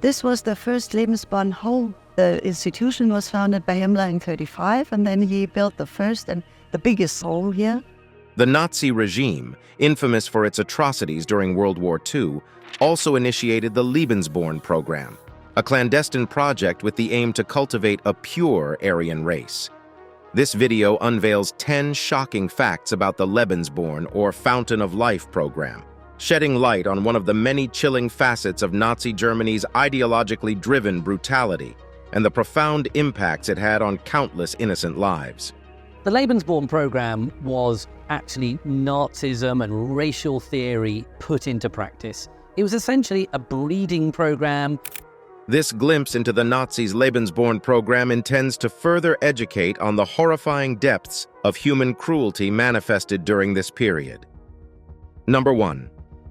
This was the first Lebensborn home. The institution was founded by Himmler in 1935, and then he built the first and the biggest home here. The Nazi regime, infamous for its atrocities during World War II, also initiated the Lebensborn program, a clandestine project with the aim to cultivate a pure Aryan race. This video unveils 10 shocking facts about the Lebensborn, or Fountain of Life program, shedding light on one of the many chilling facets of Nazi Germany's ideologically driven brutality and the profound impacts it had on countless innocent lives. The Lebensborn program was actually Nazism and racial theory put into practice. It was essentially a breeding program. This glimpse into the Nazis' Lebensborn program intends to further educate on the horrifying depths of human cruelty manifested during this period. Number 1.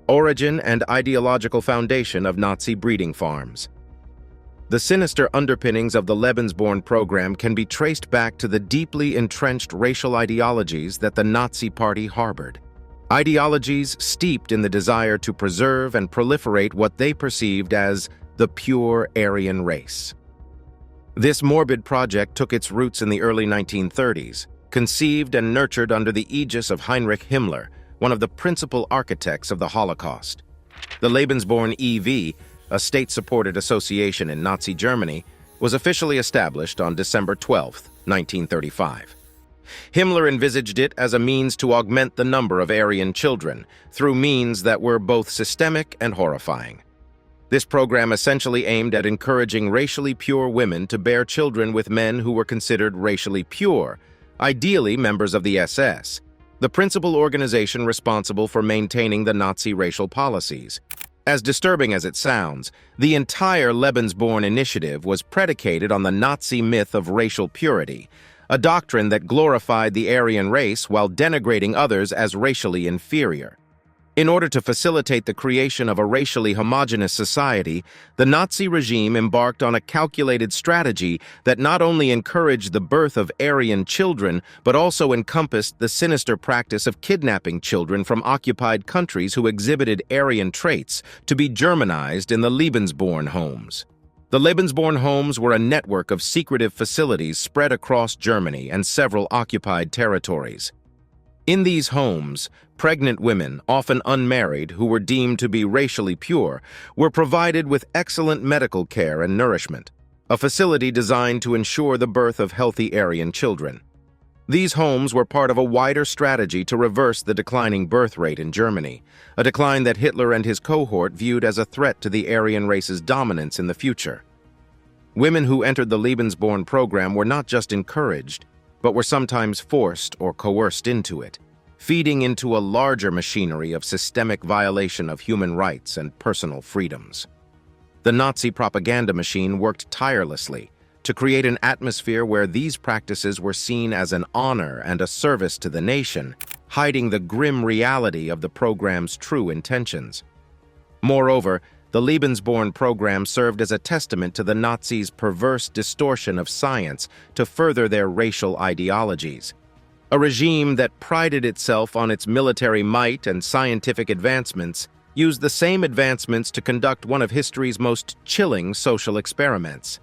Origin and ideological foundation of Nazi breeding farms. The sinister underpinnings of the Lebensborn program can be traced back to the deeply entrenched racial ideologies that the Nazi Party harbored. Ideologies steeped in the desire to preserve and proliferate what they perceived as the pure Aryan race. This morbid project took its roots in the early 1930s, conceived and nurtured under the aegis of Heinrich Himmler, one of the principal architects of the Holocaust. The Lebensborn e.V., a state-supported association in Nazi Germany, was officially established on December 12, 1935. Himmler envisaged it as a means to augment the number of Aryan children through means that were both systemic and horrifying. This program essentially aimed at encouraging racially pure women to bear children with men who were considered racially pure, ideally members of the SS, the principal organization responsible for maintaining the Nazi racial policies. As disturbing as it sounds, the entire Lebensborn initiative was predicated on the Nazi myth of racial purity, a doctrine that glorified the Aryan race while denigrating others as racially inferior. In order to facilitate the creation of a racially homogeneous society, the Nazi regime embarked on a calculated strategy that not only encouraged the birth of Aryan children, but also encompassed the sinister practice of kidnapping children from occupied countries who exhibited Aryan traits to be Germanized in the Lebensborn homes. The Lebensborn homes were a network of secretive facilities spread across Germany and several occupied territories. In these homes, pregnant women, often unmarried, who were deemed to be racially pure, were provided with excellent medical care and nourishment, a facility designed to ensure the birth of healthy Aryan children. These homes were part of a wider strategy to reverse the declining birth rate in Germany, a decline that Hitler and his cohort viewed as a threat to the Aryan race's dominance in the future. Women who entered the Lebensborn program were not just encouraged, but were sometimes forced or coerced into it, feeding into a larger machinery of systemic violation of human rights and personal freedoms. The Nazi propaganda machine worked tirelessly to create an atmosphere where these practices were seen as an honor and a service to the nation, hiding the grim reality of the program's true intentions. Moreover, the Lebensborn program served as a testament to the Nazis' perverse distortion of science to further their racial ideologies. A regime that prided itself on its military might and scientific advancements used the same advancements to conduct one of history's most chilling social experiments.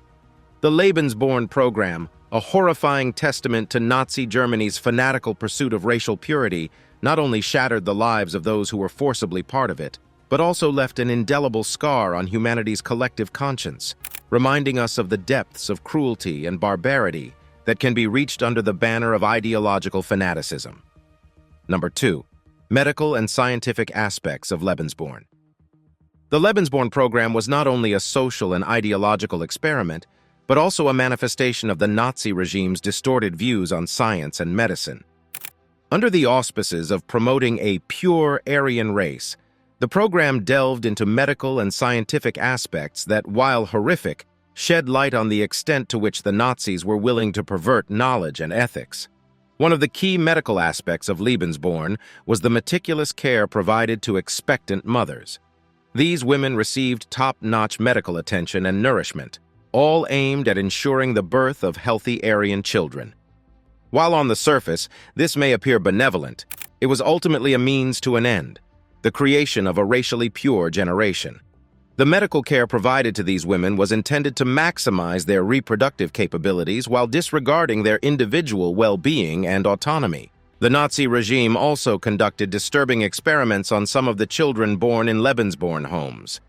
The Lebensborn program, a horrifying testament to Nazi Germany's fanatical pursuit of racial purity, not only shattered the lives of those who were forcibly part of it, but also left an indelible scar on humanity's collective conscience, reminding us of the depths of cruelty and barbarity that can be reached under the banner of ideological fanaticism. Number 2. Medical and scientific aspects of Lebensborn. The Lebensborn program was not only a social and ideological experiment, but also a manifestation of the Nazi regime's distorted views on science and medicine. Under the auspices of promoting a pure Aryan race, the program delved into medical and scientific aspects that, while horrific, shed light on the extent to which the Nazis were willing to pervert knowledge and ethics. One of the key medical aspects of Lebensborn was the meticulous care provided to expectant mothers. These women received top-notch medical attention and nourishment, all aimed at ensuring the birth of healthy Aryan children. While on the surface, this may appear benevolent, it was ultimately a means to an end: the creation of a racially pure generation. The medical care provided to these women was intended to maximize their reproductive capabilities while disregarding their individual well-being and autonomy. The Nazi regime also conducted disturbing experiments on some of the children born in Lebensborn homes.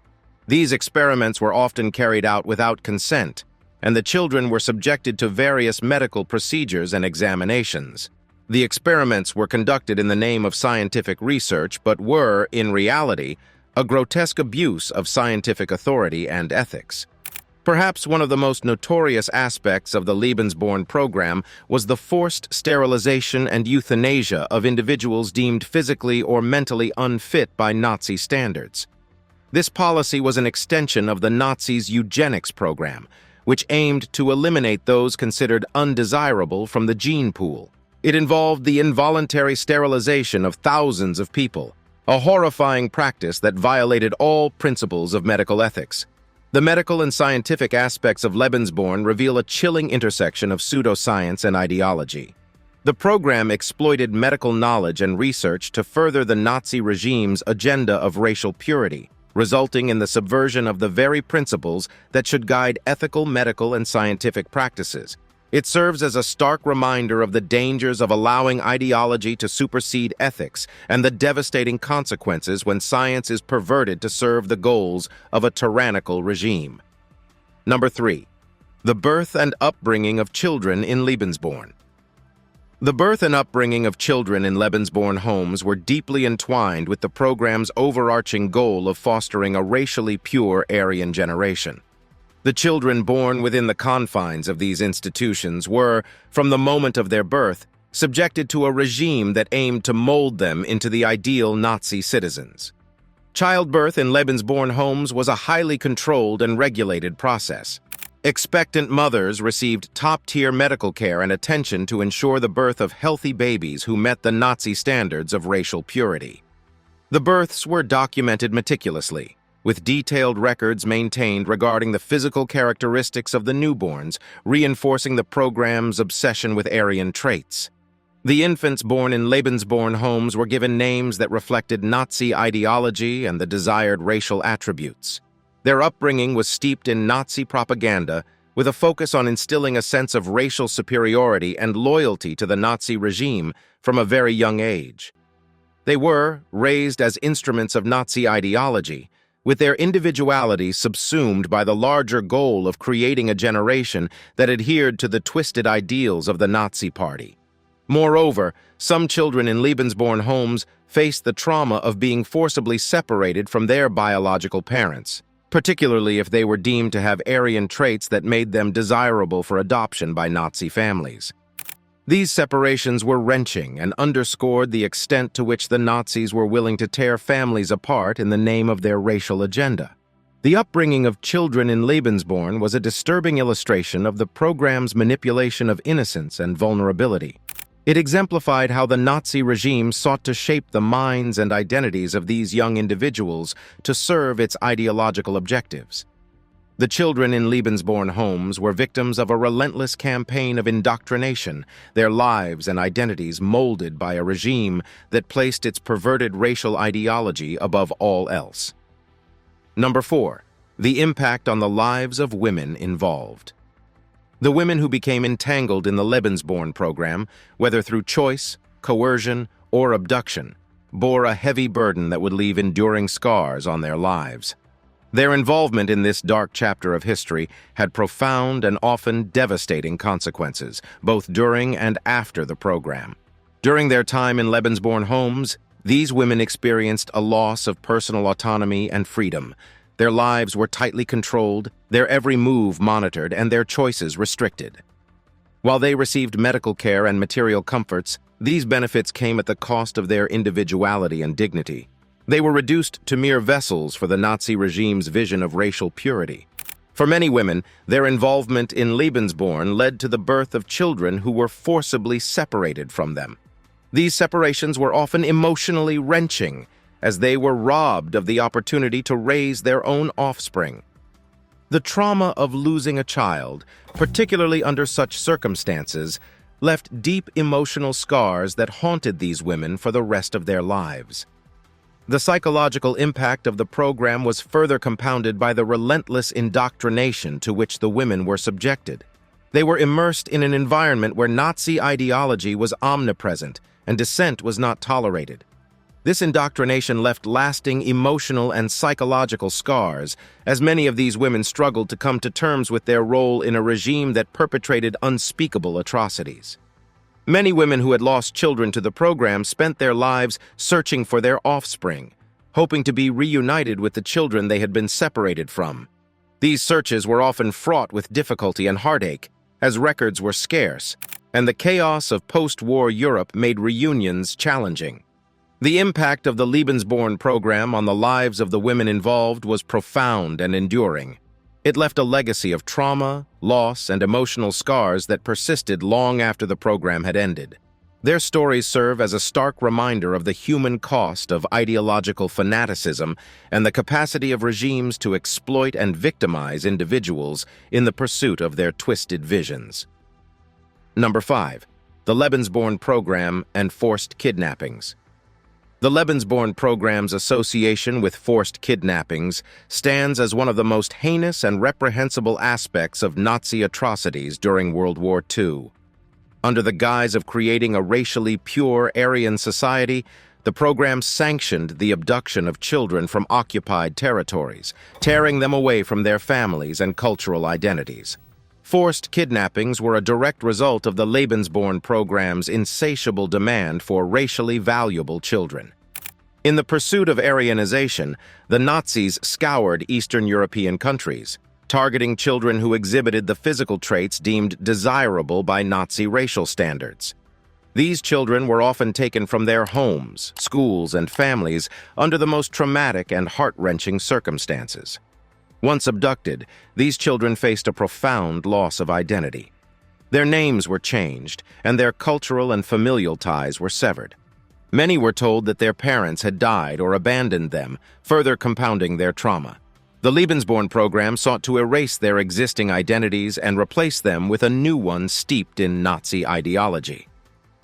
These experiments were often carried out without consent, and the children were subjected to various medical procedures and examinations. The experiments were conducted in the name of scientific research, but were, in reality, a grotesque abuse of scientific authority and ethics. Perhaps one of the most notorious aspects of the Lebensborn program was the forced sterilization and euthanasia of individuals deemed physically or mentally unfit by Nazi standards. This policy was an extension of the Nazis' eugenics program, which aimed to eliminate those considered undesirable from the gene pool. It involved the involuntary sterilization of thousands of people, a horrifying practice that violated all principles of medical ethics. The medical and scientific aspects of Lebensborn reveal a chilling intersection of pseudoscience and ideology. The program exploited medical knowledge and research to further the Nazi regime's agenda of racial purity, resulting in the subversion of the very principles that should guide ethical, medical, and scientific practices. It serves as a stark reminder of the dangers of allowing ideology to supersede ethics and the devastating consequences when science is perverted to serve the goals of a tyrannical regime. Number 3. The birth and upbringing of children in Lebensborn. The birth and upbringing of children in Lebensborn homes were deeply entwined with the program's overarching goal of fostering a racially pure Aryan generation. The children born within the confines of these institutions were, from the moment of their birth, subjected to a regime that aimed to mold them into the ideal Nazi citizens. Childbirth in Lebensborn homes was a highly controlled and regulated process. Expectant mothers received top-tier medical care and attention to ensure the birth of healthy babies who met the Nazi standards of racial purity. The births were documented meticulously, with detailed records maintained regarding the physical characteristics of the newborns, reinforcing the program's obsession with Aryan traits. The infants born in Lebensborn homes were given names that reflected Nazi ideology and the desired racial attributes. Their upbringing was steeped in Nazi propaganda, with a focus on instilling a sense of racial superiority and loyalty to the Nazi regime from a very young age. They were raised as instruments of Nazi ideology, with their individuality subsumed by the larger goal of creating a generation that adhered to the twisted ideals of the Nazi Party. Moreover, some children in Lebensborn homes faced the trauma of being forcibly separated from their biological parents, particularly if they were deemed to have Aryan traits that made them desirable for adoption by Nazi families. These separations were wrenching and underscored the extent to which the Nazis were willing to tear families apart in the name of their racial agenda. The upbringing of children in Lebensborn was a disturbing illustration of the program's manipulation of innocence and vulnerability. It exemplified how the Nazi regime sought to shape the minds and identities of these young individuals to serve its ideological objectives. The children in Lebensborn homes were victims of a relentless campaign of indoctrination, their lives and identities molded by a regime that placed its perverted racial ideology above all else. Number 4. The impact on the lives of women involved. The women who became entangled in the Lebensborn program, whether through choice, coercion, or abduction, bore a heavy burden that would leave enduring scars on their lives. Their involvement in this dark chapter of history had profound and often devastating consequences, both during and after the program. During their time in Lebensborn homes, these women experienced a loss of personal autonomy and freedom. Their lives were tightly controlled, their every move monitored, and their choices restricted. While they received medical care and material comforts, these benefits came at the cost of their individuality and dignity. They were reduced to mere vessels for the Nazi regime's vision of racial purity. For many women, their involvement in Lebensborn led to the birth of children who were forcibly separated from them. These separations were often emotionally wrenching, as they were robbed of the opportunity to raise their own offspring. The trauma of losing a child, particularly under such circumstances, left deep emotional scars that haunted these women for the rest of their lives. The psychological impact of the program was further compounded by the relentless indoctrination to which the women were subjected. They were immersed in an environment where Nazi ideology was omnipresent and dissent was not tolerated. This indoctrination left lasting emotional and psychological scars, as many of these women struggled to come to terms with their role in a regime that perpetrated unspeakable atrocities. Many women who had lost children to the program spent their lives searching for their offspring, hoping to be reunited with the children they had been separated from. These searches were often fraught with difficulty and heartache, as records were scarce, and the chaos of post-war Europe made reunions challenging. The impact of the Lebensborn program on the lives of the women involved was profound and enduring. It left a legacy of trauma, loss, and emotional scars that persisted long after the program had ended. Their stories serve as a stark reminder of the human cost of ideological fanaticism and the capacity of regimes to exploit and victimize individuals in the pursuit of their twisted visions. Number 5. The Lebensborn program and forced kidnappings. The Lebensborn program's association with forced kidnappings stands as one of the most heinous and reprehensible aspects of Nazi atrocities during World War II. Under the guise of creating a racially pure Aryan society, the program sanctioned the abduction of children from occupied territories, tearing them away from their families and cultural identities. Forced kidnappings were a direct result of the Lebensborn program's insatiable demand for racially valuable children. In the pursuit of Aryanization, the Nazis scoured Eastern European countries, targeting children who exhibited the physical traits deemed desirable by Nazi racial standards. These children were often taken from their homes, schools, and families under the most traumatic and heart-wrenching circumstances. Once abducted, these children faced a profound loss of identity. Their names were changed, and their cultural and familial ties were severed. Many were told that their parents had died or abandoned them, further compounding their trauma. The Lebensborn program sought to erase their existing identities and replace them with a new one steeped in Nazi ideology.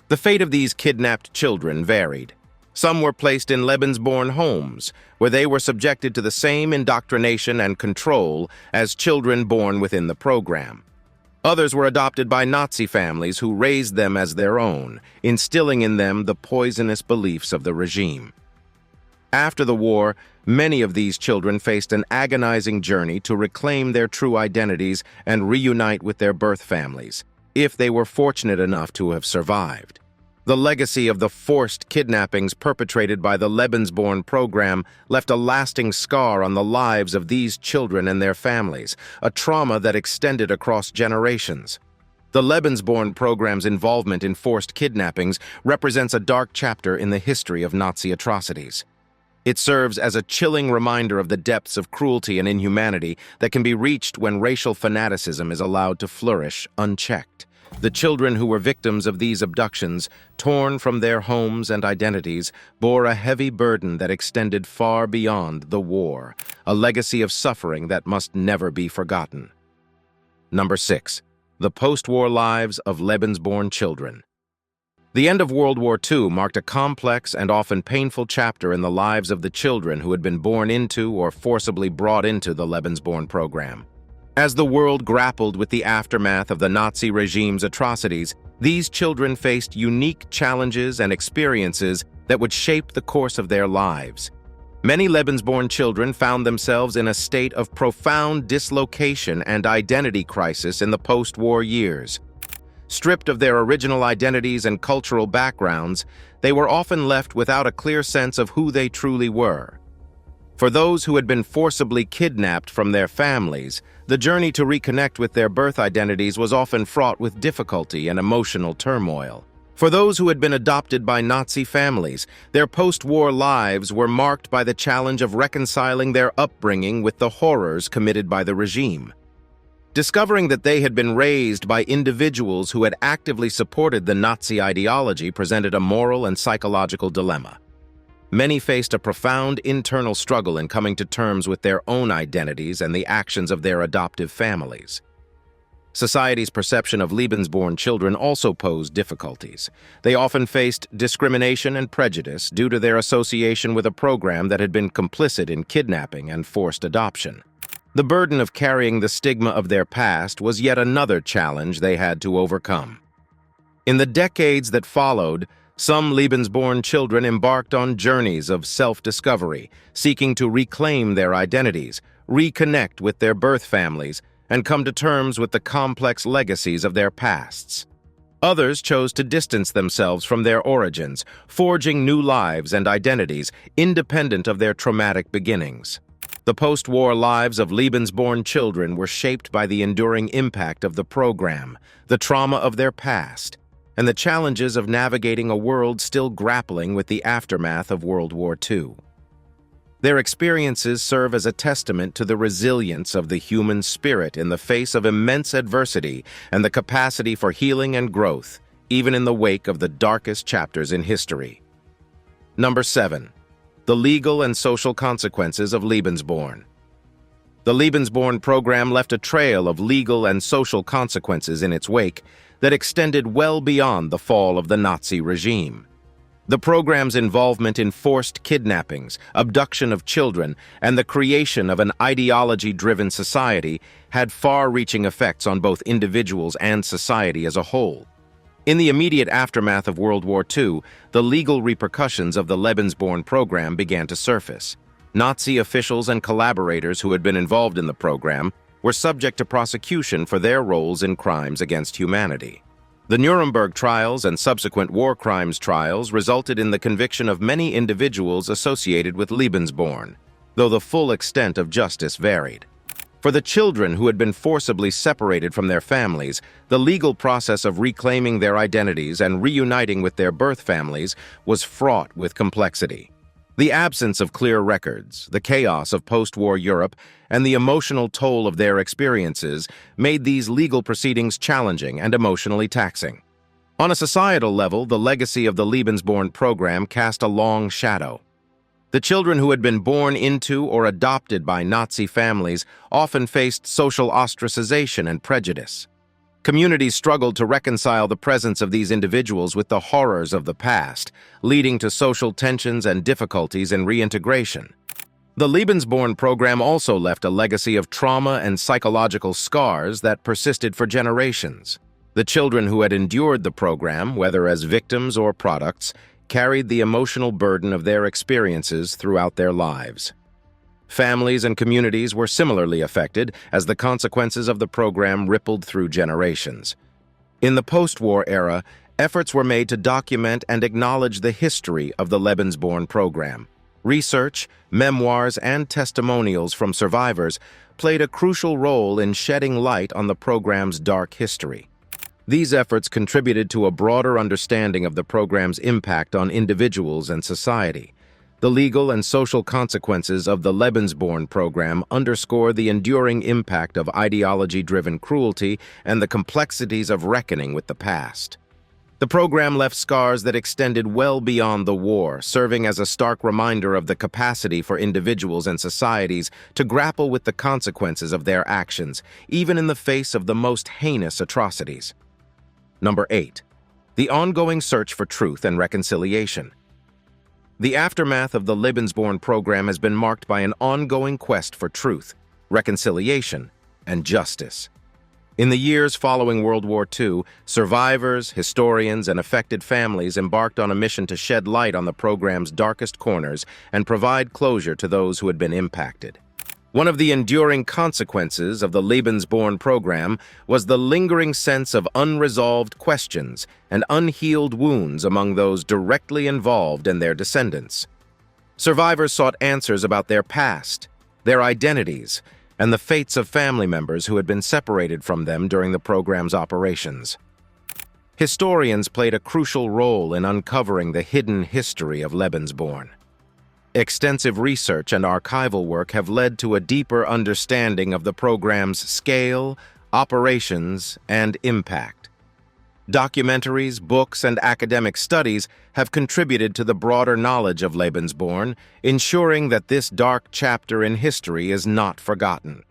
The fate of these kidnapped children varied. Some were placed in Lebensborn homes, where they were subjected to the same indoctrination and control as children born within the program. Others were adopted by Nazi families who raised them as their own, instilling in them the poisonous beliefs of the regime. After the war, many of these children faced an agonizing journey to reclaim their true identities and reunite with their birth families, if they were fortunate enough to have survived. The legacy of the forced kidnappings perpetrated by the Lebensborn program left a lasting scar on the lives of these children and their families, a trauma that extended across generations. The Lebensborn program's involvement in forced kidnappings represents a dark chapter in the history of Nazi atrocities. It serves as a chilling reminder of the depths of cruelty and inhumanity that can be reached when racial fanaticism is allowed to flourish unchecked. The children who were victims of these abductions, torn from their homes and identities, bore a heavy burden that extended far beyond the war, a legacy of suffering that must never be forgotten. Number 6. The post-war lives of Lebensborn children. The end of World War II marked a complex and often painful chapter in the lives of the children who had been born into or forcibly brought into the Lebensborn program. As the world grappled with the aftermath of the Nazi regime's atrocities, these children faced unique challenges and experiences that would shape the course of their lives. Many Lebensborn children found themselves in a state of profound dislocation and identity crisis in the post-war years. Stripped of their original identities and cultural backgrounds, they were often left without a clear sense of who they truly were. For those who had been forcibly kidnapped from their families, the journey to reconnect with their birth identities was often fraught with difficulty and emotional turmoil. For those who had been adopted by Nazi families, their post-war lives were marked by the challenge of reconciling their upbringing with the horrors committed by the regime. Discovering that they had been raised by individuals who had actively supported the Nazi ideology presented a moral and psychological dilemma. Many faced a profound internal struggle in coming to terms with their own identities and the actions of their adoptive families. Society's perception of Lebensborn children also posed difficulties. They often faced discrimination and prejudice due to their association with a program that had been complicit in kidnapping and forced adoption. The burden of carrying the stigma of their past was yet another challenge they had to overcome. In the decades that followed, some Lebensborn children embarked on journeys of self-discovery, seeking to reclaim their identities, reconnect with their birth families, and come to terms with the complex legacies of their pasts. Others chose to distance themselves from their origins, forging new lives and identities independent of their traumatic beginnings. The post-war lives of Lebensborn children were shaped by the enduring impact of the program, the trauma of their past, and the challenges of navigating a world still grappling with the aftermath of World War II. Their experiences serve as a testament to the resilience of the human spirit in the face of immense adversity and the capacity for healing and growth, even in the wake of the darkest chapters in history. Number 7. The legal and social consequences of Lebensborn. The Lebensborn program left a trail of legal and social consequences in its wake that extended well beyond the fall of the Nazi regime. The program's involvement in forced kidnappings, abduction of children, and the creation of an ideology-driven society had far-reaching effects on both individuals and society as a whole. In the immediate aftermath of World War II, the legal repercussions of the Lebensborn program began to surface. Nazi officials and collaborators who had been involved in the program were subject to prosecution for their roles in crimes against humanity. The Nuremberg trials and subsequent war crimes trials resulted in the conviction of many individuals associated with Lebensborn, though the full extent of justice varied. For the children who had been forcibly separated from their families, the legal process of reclaiming their identities and reuniting with their birth families was fraught with complexity. The absence of clear records, the chaos of post-war Europe, and the emotional toll of their experiences made these legal proceedings challenging and emotionally taxing. On a societal level, the legacy of the Lebensborn program cast a long shadow. The children who had been born into or adopted by Nazi families often faced social ostracization and prejudice. Communities struggled to reconcile the presence of these individuals with the horrors of the past, leading to social tensions and difficulties in reintegration. The Lebensborn program also left a legacy of trauma and psychological scars that persisted for generations. The children who had endured the program, whether as victims or products, carried the emotional burden of their experiences throughout their lives. Families and communities were similarly affected as the consequences of the program rippled through generations. In the post-war era, efforts were made to document and acknowledge the history of the Lebensborn program. Research, memoirs, and testimonials from survivors played a crucial role in shedding light on the program's dark history. These efforts contributed to a broader understanding of the program's impact on individuals and society. The legal and social consequences of the Lebensborn program underscore the enduring impact of ideology-driven cruelty and the complexities of reckoning with the past. The program left scars that extended well beyond the war, serving as a stark reminder of the capacity for individuals and societies to grapple with the consequences of their actions, even in the face of the most heinous atrocities. Number 8. The ongoing search for truth and reconciliation. The aftermath of the Lebensborn program has been marked by an ongoing quest for truth, reconciliation, and justice. In the years following World War II, survivors, historians, and affected families embarked on a mission to shed light on the program's darkest corners and provide closure to those who had been impacted. One of the enduring consequences of the Lebensborn program was the lingering sense of unresolved questions and unhealed wounds among those directly involved and their descendants. Survivors sought answers about their past, their identities, and the fates of family members who had been separated from them during the program's operations. Historians played a crucial role in uncovering the hidden history of Lebensborn. Extensive research and archival work have led to a deeper understanding of the program's scale, operations, and impact. Documentaries, books, and academic studies have contributed to the broader knowledge of Lebensborn, ensuring that this dark chapter in history is not forgotten.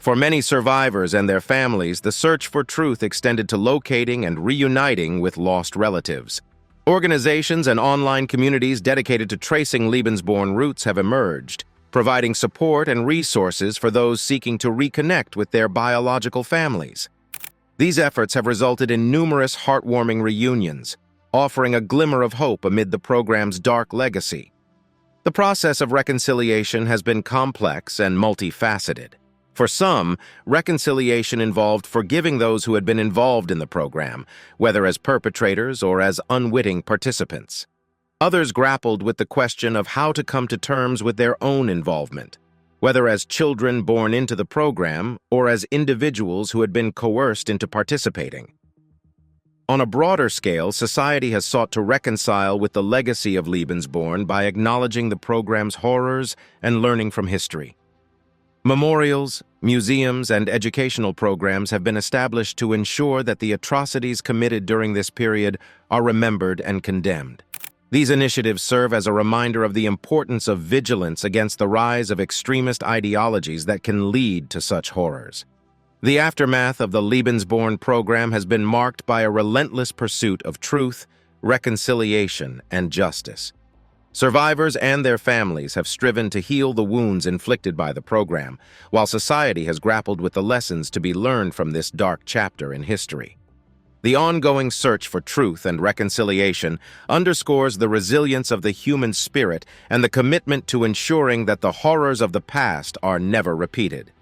For many survivors and their families, the search for truth extended to locating and reuniting with lost relatives. Organizations and online communities dedicated to tracing Lebensborn roots have emerged, providing support and resources for those seeking to reconnect with their biological families. These efforts have resulted in numerous heartwarming reunions, offering a glimmer of hope amid the program's dark legacy. The process of reconciliation has been complex and multifaceted. For some, reconciliation involved forgiving those who had been involved in the program, whether as perpetrators or as unwitting participants. Others grappled with the question of how to come to terms with their own involvement, whether as children born into the program or as individuals who had been coerced into participating. On a broader scale, society has sought to reconcile with the legacy of Lebensborn by acknowledging the program's horrors and learning from history. Memorials, museums, and educational programs have been established to ensure that the atrocities committed during this period are remembered and condemned. These initiatives serve as a reminder of the importance of vigilance against the rise of extremist ideologies that can lead to such horrors. The aftermath of the Lebensborn program has been marked by a relentless pursuit of truth, reconciliation, and justice. Survivors and their families have striven to heal the wounds inflicted by the program, while society has grappled with the lessons to be learned from this dark chapter in history. The ongoing search for truth and reconciliation underscores the resilience of the human spirit and the commitment to ensuring that the horrors of the past are never repeated.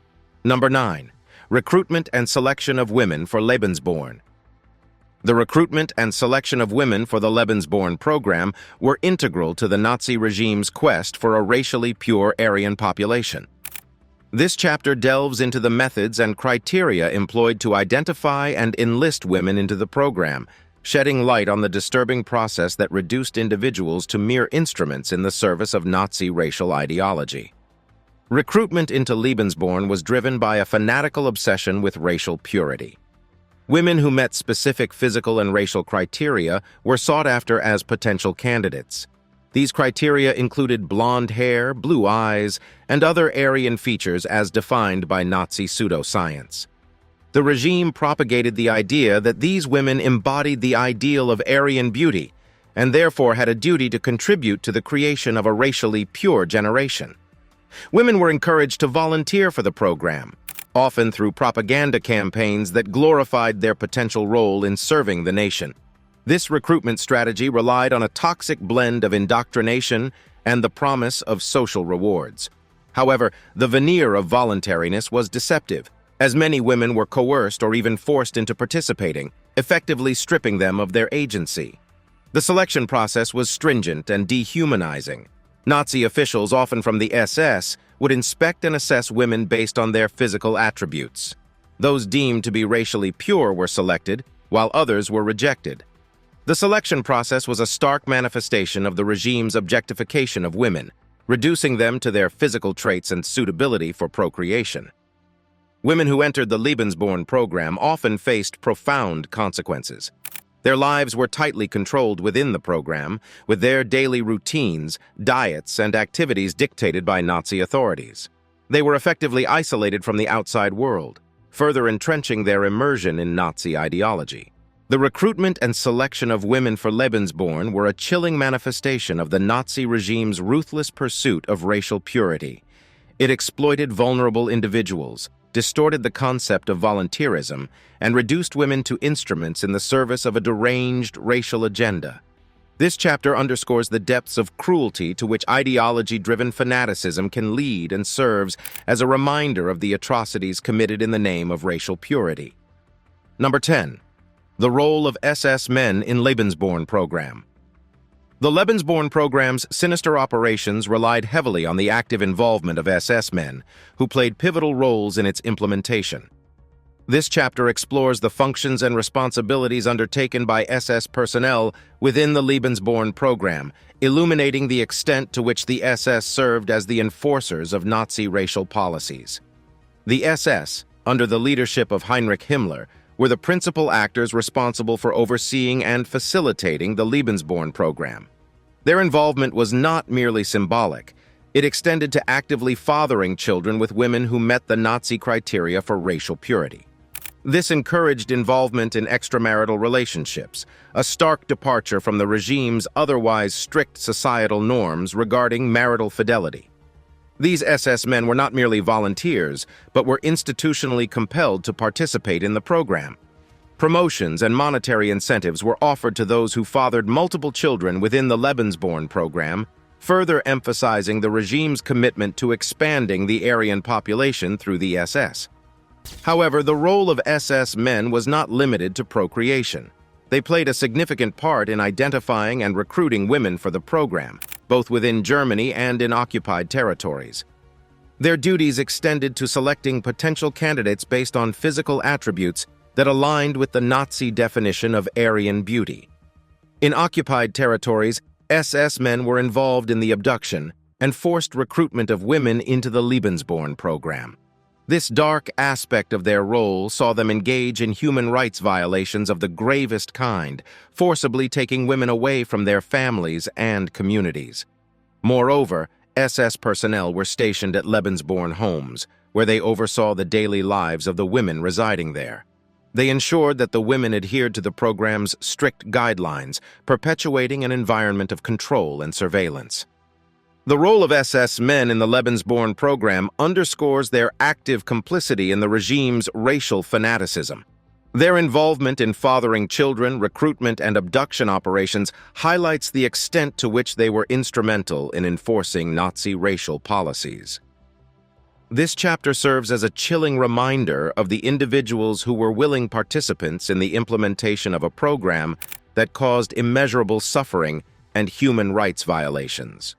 Number 9. Recruitment and selection of women for Lebensborn. The recruitment and selection of women for the Lebensborn program were integral to the Nazi regime's quest for a racially pure Aryan population. This chapter delves into the methods and criteria employed to identify and enlist women into the program, shedding light on the disturbing process that reduced individuals to mere instruments in the service of Nazi racial ideology. Recruitment into Lebensborn was driven by a fanatical obsession with racial purity. Women who met specific physical and racial criteria were sought after as potential candidates. These criteria included blonde hair, blue eyes, and other Aryan features as defined by Nazi pseudoscience. The regime propagated the idea that these women embodied the ideal of Aryan beauty and therefore had a duty to contribute to the creation of a racially pure generation. Women were encouraged to volunteer for the program, often through propaganda campaigns that glorified their potential role in serving the nation. This recruitment strategy relied on a toxic blend of indoctrination and the promise of social rewards. However, the veneer of voluntariness was deceptive, as many women were coerced or even forced into participating, effectively stripping them of their agency. The selection process was stringent and dehumanizing. Nazi officials, often from the SS, would inspect and assess women based on their physical attributes. Those deemed to be racially pure were selected, while others were rejected. The selection process was a stark manifestation of the regime's objectification of women, reducing them to their physical traits and suitability for procreation. Women who entered the Lebensborn program often faced profound consequences. Their lives were tightly controlled within the program, with their daily routines, diets, and activities dictated by Nazi authorities. They were effectively isolated from the outside world, further entrenching their immersion in Nazi ideology. The recruitment and selection of women for Lebensborn were a chilling manifestation of the Nazi regime's ruthless pursuit of racial purity. It exploited vulnerable individuals, distorted the concept of volunteerism, and reduced women to instruments in the service of a deranged racial agenda. This chapter underscores the depths of cruelty to which ideology-driven fanaticism can lead and serves as a reminder of the atrocities committed in the name of racial purity. Number 10. The role of SS men in Lebensborn program. The Lebensborn program's sinister operations relied heavily on the active involvement of SS men, who played pivotal roles in its implementation. This chapter explores the functions and responsibilities undertaken by SS personnel within the Lebensborn program, illuminating the extent to which the SS served as the enforcers of Nazi racial policies. The SS, under the leadership of Heinrich Himmler, were the principal actors responsible for overseeing and facilitating the Lebensborn program. Their involvement was not merely symbolic. It extended to actively fathering children with women who met the Nazi criteria for racial purity. This encouraged involvement in extramarital relationships, a stark departure from the regime's otherwise strict societal norms regarding marital fidelity. These SS men were not merely volunteers, but were institutionally compelled to participate in the program. Promotions and monetary incentives were offered to those who fathered multiple children within the Lebensborn program, further emphasizing the regime's commitment to expanding the Aryan population through the SS. However, the role of SS men was not limited to procreation. They played a significant part in identifying and recruiting women for the program, both within Germany and in occupied territories. Their duties extended to selecting potential candidates based on physical attributes that aligned with the Nazi definition of Aryan beauty. In occupied territories, SS men were involved in the abduction and forced recruitment of women into the Lebensborn program. This dark aspect of their role saw them engage in human rights violations of the gravest kind, forcibly taking women away from their families and communities. Moreover, SS personnel were stationed at Lebensborn homes, where they oversaw the daily lives of the women residing there. They ensured that the women adhered to the program's strict guidelines, perpetuating an environment of control and surveillance. The role of SS men in the Lebensborn program underscores their active complicity in the regime's racial fanaticism. Their involvement in fathering children, recruitment, and abduction operations highlights the extent to which they were instrumental in enforcing Nazi racial policies. This chapter serves as a chilling reminder of the individuals who were willing participants in the implementation of a program that caused immeasurable suffering and human rights violations.